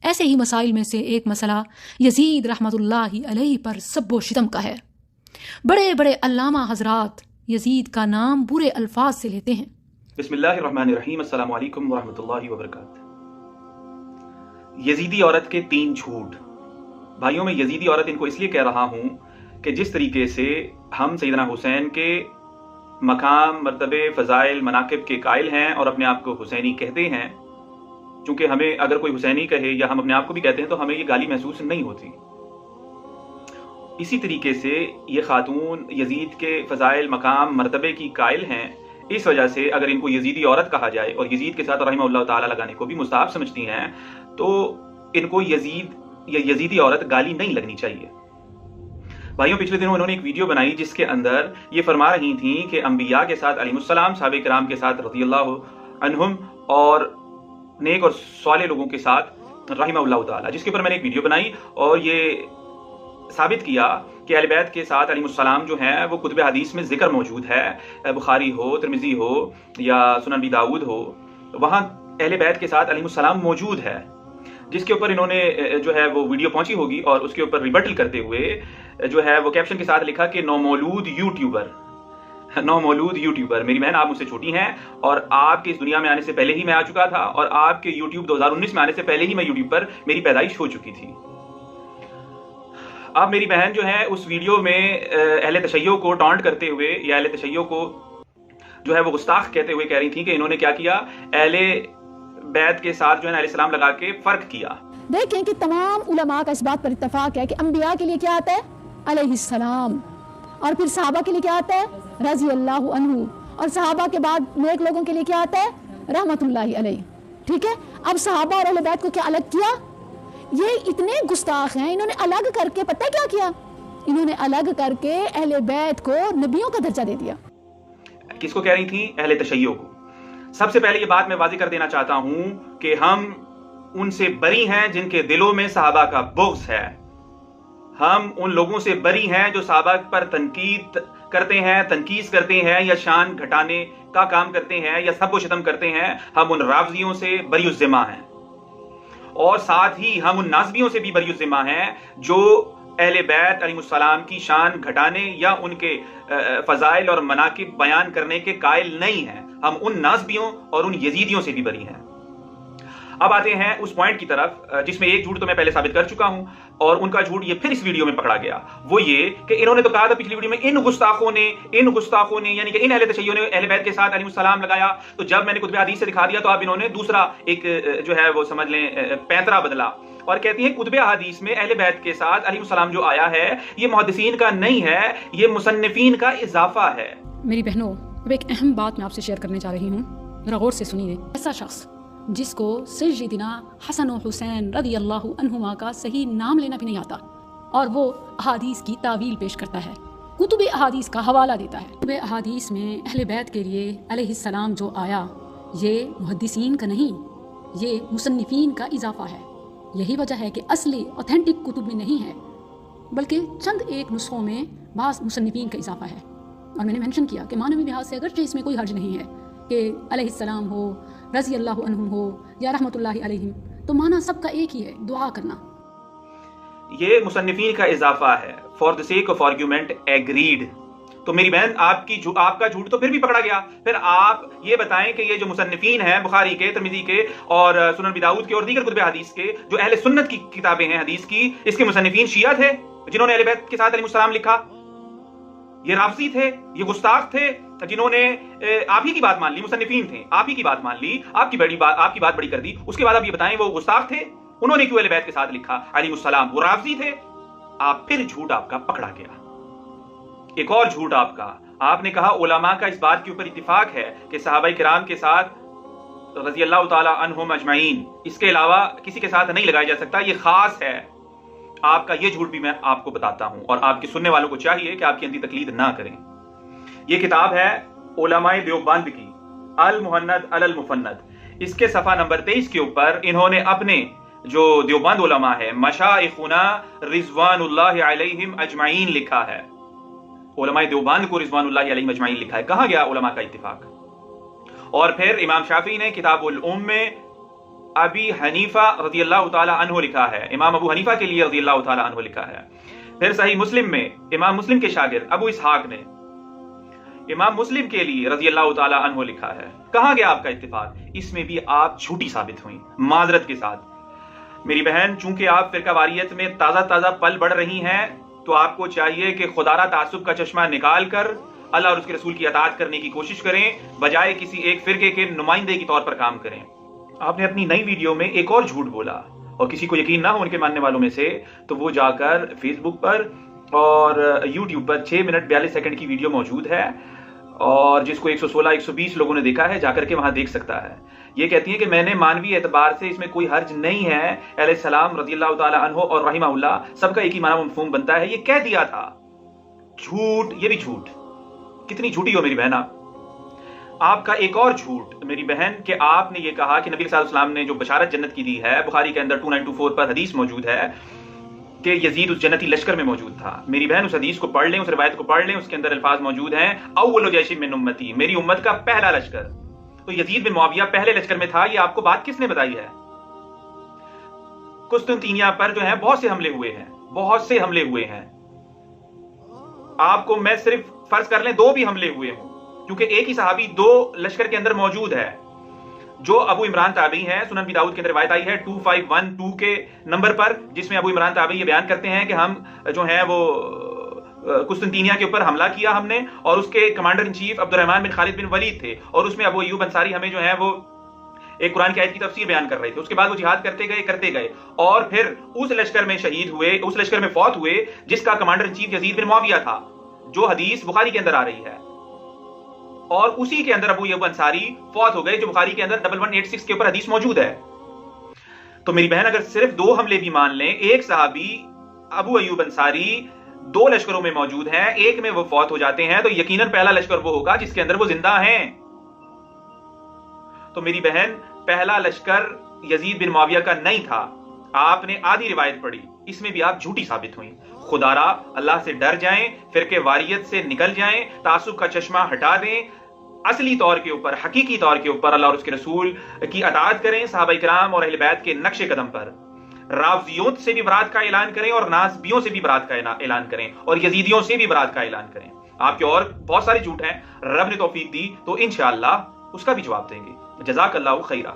ऐसे ही मसाइल में से एक मसला यजीद रहमतुल्लाहि अलैहि पर सब्बो शितम का है। बड़े बड़े अल्लामा हजरात यजीद का नाम बुरे अल्फाज से लेते हैं। बिस्मिल्लाहिर्रहमानिर्रहीम, अस्सलामु अलैकुम वरहमतुल्लाहि वबरकातुहू। यजीदी औरत के 3 झूठ। भाइयों, मैं यजीदी औरत इनको इसलिए कह रहा हूं कि जिस तरीके से हम सैयदना हुसैन के मकाम, मर्तबे, फ़ज़ाइल, मनाकिब के कायल हैं और अपने आप को हुसैनी कहते हैं, चूंकि हमें अगर कोई हुसैनी कहे या हम अपने आप को भी कहते हैं तो हमें ये गाली महसूस नहीं होती। इसी तरीके से ये खातून यजीद के फ़ज़ाइल, मकाम, मर्तबे की कायल हैं। इस वजह से अगर इनको यजीदी औरत कहा जाए और यजीद के साथ रहमहुल्लाह ताला लगाने को भी मुस्ताहब समझती हैं तो इनको यजीद या यजीदी औरत गाली नहीं लगनी चाहिए। भाइयों, पिछले दिनों उन्होंने एक वीडियो बनाई जिसके अंदर ये फरमा रही थी कि अंबिया के साथ अलैहिस्सलाम, सहाबे किराम के साथ रज़ियल्लाहु अन्हुम और नेक और साले लोगों के साथ रहमहुल्लाह ताला, जिसके ऊपर मैंने एक वीडियो बनाई और ये साबित किया कि अहले बैत के साथ अलैहिस्सलाम जो हैं वो कुतुब हदीस में जिक्र मौजूद है। बुखारी हो, तिरमिज़ी हो या सुनन अबी दाऊद हो, वहाँ अहले बैत के साथ अलैहिस्सलाम मौजूद है, जिसके ऊपर इन्होंने जो है वो वीडियो पहुंची होगी और उसके ऊपर रिबटल करते हुए जो है वो कैप्शन के साथ लिखा कि नौमौलूद यूट्यूबर, मेरी बहन आप मुझसे छोटी हैं और आपके इस दुनिया में आने से पहले ही मैं आ चुका था और आपके यूट्यूब 2019 में आने से पहले ही मैं यूट्यूब पर मेरी पैदाइश हो चुकी थी। अब मेरी बहन जो है उस वीडियो में अहले तशय्यो को टॉन्ट करते हुए या अहले तशय्यो को जो है वो गुस्ताख कहते हुए कह रही थी कि इन्होंने क्या किया, अहले बैत के साथ जो है अलैहिस्सलाम लगा के फर्क किया। देखें कि तमाम उलमा का इस बात पर इत्तफाक है कि अंबिया के लिए क्या आता है, अलैहिस्सलाम, और फिर सहाबा के लिए क्या आता है, रज़ी अल्लाहु अन्हु, और सहाबा के बाद नेक लोगों के लिए क्या आता है, रहमतुल्लाहि अलैहि। ठीक है, अब सहाबा और अहले बैत को क्या अलग किया? ये इतने गुस्ताख हैं, इन्होंने अलग करके पता है क्या किया, इन्होंने अलग करके अहले बैत को नबियों का दर्जा दे दिया। किसको कह रही थी? अहले तशय्यो को। सबसे पहले ये बात मैं वाज़ेह कर देना चाहता हूं कि हम उनसे बरी हैं जिनके दिलों में सहाबा का बुग़्ज़ है। हम उन लोगों से बरी हैं जो सहाबा पर तनकीद करते हैं, तनकीस करते हैं या शान घटाने का काम करते हैं या सब शितम करते हैं। हम उन रावजियों से बरी ज़िम्मा हैं और साथ ही हम उन नाज़बियों से भी बरी ज़िम्मा हैं जो अहले बैत अलैहिस्सलाम की शान घटाने या उनके फ़ज़ाइल और मनाकिब बयान करने के कायल नहीं हैं। हम उन नाज़बियों और उन यजीदियों से भी बरी हैं। अब आते हैं उस पॉइंट की तरफ जिसमें एक झूठ तो मैं पहले साबित कर चुका हूं और उनका झूठ ये फिर इस वीडियो में पकड़ा गया। वो ये कि इन्होंने तो कहा था पिछली वीडियो में इन गुस्ताखों ने यानी कि इन अहले तशय्यो ने अहले बैत के साथ अलैहिस्सलाम लगाया। तो जब मैंने कुतुब हदीस से दिखा दिया तो अब इन्होंने दूसरा एक जो है वो समझ लें पैंतरा बदला और कहती है कुतुब हदीस में अहले बैत के साथ अलैहिस्सलाम जो आया है ये मुहद्दिसीन का नहीं है, ये मुसन्निफीन का इजाफा है। मेरी बहनों, अब एक अहम बात मैं आपसे शेयर करने जा रही हूँ, जरा गौर से सुनिए। ऐसा शख्स जिसको सय्यदिना हसन और हुसैन रज़ियल्लाहु अन्हुमा का सही नाम लेना भी नहीं आता और वो अहादीस की तावील पेश करता है, कुतुब अहादीस का हवाला देता है। कुतुब अहादीस में अहले बैत के लिए अलैहिस्सलाम जो आया ये मुहद्दिसीन का नहीं, ये मुसन्निफीन का इजाफा है। यही वजह है कि असली ऑथेंटिक कुतुब में नहीं है बल्कि चंद एक नुस्खों में बाज़ मुसन्निफीन का इजाफा है। और मैंने मेंशन किया कि मानवी लिहाज से अगरचे इसमें कोई हर्ज नहीं है कि अलैहिस्सलाम हो, रज़ी अल्लाहु अन्हुम हो या रहमतुल्लाहि अलैहिम, तो माना सबका एक ही है, दुआ करना। ये मुसन्निफीन का इजाफा है। For the sake of argument agreed. तो मेरी बहन आपका झूठ तो फिर भी पकड़ा गया। फिर आप ये बताएं कि ये जो मुसन्निफीन हैं बुखारी के, तिरमिज़ी के और सुनन अबी दाऊद के और दीगर कुतुब हदीस के जो अहले सुन्नत की किताबें हैं हदीस की, इसके मुसन्निफीन शिया थे जिन्होंने अहले बैत के साथ अलैहिस्सलाम लिखा, ये राफ़ज़ी थे, ये गुस्ताख थे जिन्होंने आप ही की बात मान ली, मुसन्निफीन थे, आप ही की बात मान ली, आपकी बात बड़ी कर दी। उसके बाद आप ये बताएं वो गुस्ताख थे, उन्होंने क्यों अहले बैत के साथ लिखा, अलैहिस्सलाम वो राफ़ज़ी थे। आप फिर झूठ आपका पकड़ा गया। एक और झूठ आपने कहा उलमा का इस बात के ऊपर इत्तिफाक है कि सहाबाए किराम के साथ रज़ी अल्लाह ताला अन्हुम अजमईन, इसके अलावा किसी के साथ नहीं लगाया जा सकता, ये खास है। आपका ये झूठ भी मैं आपको बताता हूं और आपके सुनने वालों को चाहिए कि आपकी अंधी तकलीद ना करें। ये किताब है उलमाए देवबंद की अल मुहन्नद अल मुफन्नद। इसके सफ़ा नंबर 23 के ऊपर इन्होंने अपने जो देवबंद उलमा है मशाइखुना रिज़वानुल्लाहि अलैहिम अजमईन लिखा है। उलमाए देवबंद को रिज़वानुल्लाहि अलैहिम अजमईन लिखा है। कहाँ गया उलमा का इत्तिफाक? और फिर इमाम शाफी ने किताबुल उम्म में अबी हनीफा रज़ी अल्लाह ताला अन्हु लिखा है, इमाम अबू हनीफा के लिए रज़ी अल्लाह ताला अन्हु लिखा है। फिर सही मुस्लिम में इमाम मुस्लिम के शागिर्द अबू इसहाक ने इमाम मुस्लिम के लिए रज़ी अल्लाह ताला अन्हु लिखा है। कहां गया आपका इत्तिफाक? इसमें भी आप झूठी साबित हुई, माजरत के साथ। मेरी बहन, चूंकि आप फिरका वारियत में ताजा ताजा पल बढ़ रही हैं, तो आपको चाहिए कि खुदारा तासुब का चश्मा निकाल कर अल्लाह और उसके रसूल की अताअत करने की कोशिश करें, बजाय किसी एक फिरके के नुमाइंदे के तौर पर काम करें। आपने अपनी नई वीडियो में एक और झूठ बोला, और किसी को यकीन ना हो उनके मानने वालों में से, तो वो जाकर फेसबुक पर और यूट्यूब पर 6 मिनट 42 सेकंड की वीडियो मौजूद है, और जिसको 116-120 लोगों ने देखा है, जाकर के वहां देख सकता है। ये कहती है कि मैंने मानवीय एतबार से इसमें कोई हर्ज नहीं है, अलैहिस्सलाम रज़ियल्लाहु ताला अन्हु और रहिमहुल्लाह सबका एक ही माना मफ़हूम बनता है, ये कह दिया था। झूठ, ये भी झूठ। कितनी झूठी हो मेरी बहन आप। आपका एक और झूठ मेरी बहन, कि आपने ये कहा कि नबी सल्लल्लाहु अलैहि वसल्लम ने जो बशारत जन्नत की दी है, बुखारी के अंदर 2924 पर हदीस मौजूद है कि यजीद उस जन्नती लश्कर में मौजूद था। मेरी बहन, उस हदीस को पढ़ लें, उस रिवायत को पढ़ लें, उसके अंदर अल्फाज मौजूद हैं, अव्वलु जैशिन मिन उम्मती, मेरी उम्मत का पहला लश्कर। तो यजीद बिन मुआविया पहले लश्कर में था। ये आपको बात किसने बताई है? कुस्तुनतीनिया पर जो है बहुत से हमले हुए हैं, बहुत से हमले हुए हैं। आपको मैं सिर्फ फर्ज कर लें 2 भी हमले हुए हों, क्योंकि एक ही सहाबी 2 लश्कर के अंदर मौजूद है, जो अबू इमरान ताबी हैं। सुनन बी दाऊद के अंदर रिवायत आई है 2512 के नंबर पर, जिसमें अबू इमरान ताबी ये बयान करते हैं कि हम जो है वो कुस्तुनतीनिया के ऊपर हमला किया हमने, और उसके कमांडर इन चीफ अब्दुर्रहमान बिन खालिद बिन वलीद थे, और उसमें अबू अय्यूब अंसारी हमें जो है वो एक कुरान की आयत की तफसीर बयान कर रहे थे। उसके बाद वो जिहाद करते गए, और फिर उस लश्कर में शहीद हुए, उस लश्कर में फौत हुए जिसका कमांडर इन चीफ यजीद बिन मुआविया था, जो हदीस बुखारी के अंदर आ रही है। और उसी के अंदर अबू अय्यूब अंसारी फौत हो गए, जो बुखारी के अंदर 1186 के ऊपर हदीस मौजूद है। तो मेरी बहन, अगर सिर्फ 2 हमले भी मान लें, एक सहाबी अबू अय्यूब अंसारी 2 लश्करों में मौजूद हैं, एक में वो फौत हो जाते हैं, तो यकीनन पहला लश्कर वो होगा जिसके अंदर वो जिंदा हैं। तो मेरी बहन, पहला लश्कर यजीद बिन मुआविया का नहीं था। आपने आधी रिवायत पढ़ी, इसमें भी आप झूठी साबित हुई। खुदारा अल्लाह से डर जाएं, फिरके वारियत से निकल जाएं, तासुब का चश्मा हटा दें, असली तौर के ऊपर, हकीकी तौर के ऊपर अल्लाह और उसके रसूल की अताअत करें, सहाबा इकराम और अहले बैत के नक्शे कदम पर। राफजियों से भी बरात का ऐलान करें, और नासबियों से भी बरात का ऐलान करें, और यजीदियों से भी बरात का ऐलान करें। आपके और बहुत सारे झूठ हैं, रब ने तौफीक दी तो इंशाअल्लाह उसका भी जवाब देंगे। जज़ाकल्लाहु खैरा।